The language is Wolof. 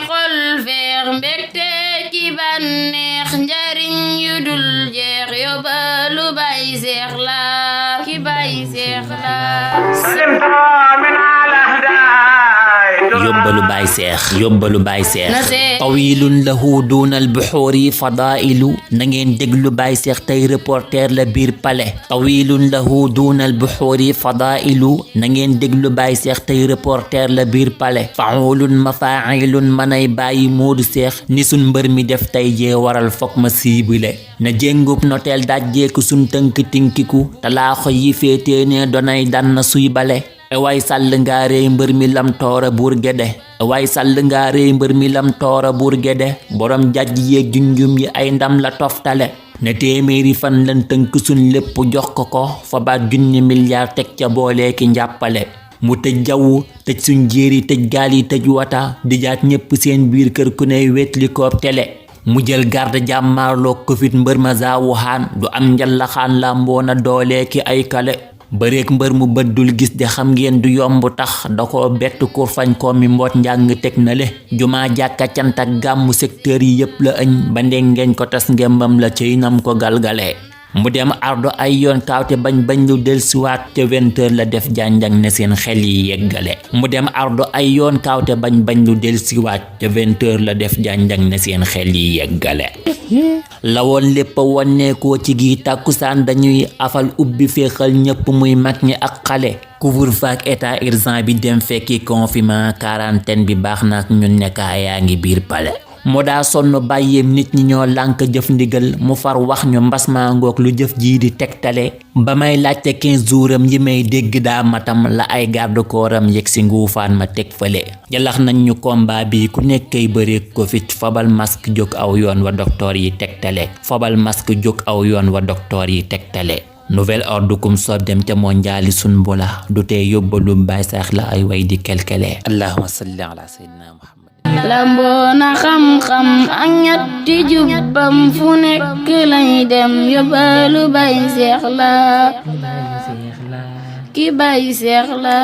xol feex mbégte ci bànneex njariñ yu dul jeex yóbbalu Baay Seex la ki Baay Seex la yóbbalu Baay Seex tawilun lahu dunal buxuuri fadailu na ngeen déglu Baay Seex tey reporter la biir pale tawilun lahu dunal buxuuri fadailu na ngeen déglu Baay Seex tey reporter la biir pale faulun mafailun manay bàyyi moodu seex ni sun mbër mi def tey jee waral fokk ma siibile na jéngub noteel dajjeeku sun tënk tinkiku talaaxo yi féetee ne donay dan na suy bale way sàll ngaaree mbër mi lam toora buur gede way sàll ngaaree mbër mi lam toora buur gede borom jajj yeeg junjum yi ay ndam la toftale ne téeméeri fan lan tënk suñ lépp jox ko fa baat junni milliard teg ca booleeki njàppale mu tëj jawwu tëj suñ jéeri tëj gaal yi tëj wata di jaat ñépp seen biir kër ku ney wetli koob tele mu jël garde jàmmaarloo Covid mbër ma zaawu xaan du am njallaxaan la mboona dooleeki ay kale bëreek mbër mu bëddul gis de xam ngeen du yomb tax da ko bett kur fañ ko mi mboot njàng teg na le jumaa jàkka cant ak gàmmu secteur yi yépp la ëñ ba ndengeeñ ko tas ngembam la cëy nam ko galgale mu dem ardo ay yoon kaawte bañ lu dellusiwaat ca 20h la def janjang ne seen xel yi yeggale mu dem ardo ay yoon kaawte bañ lu dellusiwaat ca 20h la def janjang ne seen xel yi yeggale la woon lépp wonneekoo ci gi tàkkusaan dañuy afal ubbi féexal ñëpp muy mag ñi ak xale couvre-feu ak état urgent bi dem fekki confinement quarantaine bi baax na ak ñun nekkaa yaa ngi biir pale moo daa sonn bàyyeem nit ñi ñoo lànk jëf ndigal mu far wax ñu mbas maa ngoog lu jëf jii di tegtale ba may laajte 15 jours yi may dégg daa matam la ay garde kooram yegg si nguufaan ma teg fële jalax nañ ñu combat bi ku nekkay bëre Covid fabal masque jóg aw yoon wa docteur yi tegtale fabal masque jóg aw yoon wa docteur yi tegtale nouvel ordre kum soob dem ca mondiali sun bula du tee yóbbalu Baay Seex la ay way di kelkele allahumma salli ala sayyidina Muhammad lamboona xam-xam ak ñatti jubbam fu nekk lay dem yóbbalu Baay Seex la ki Baay Seex la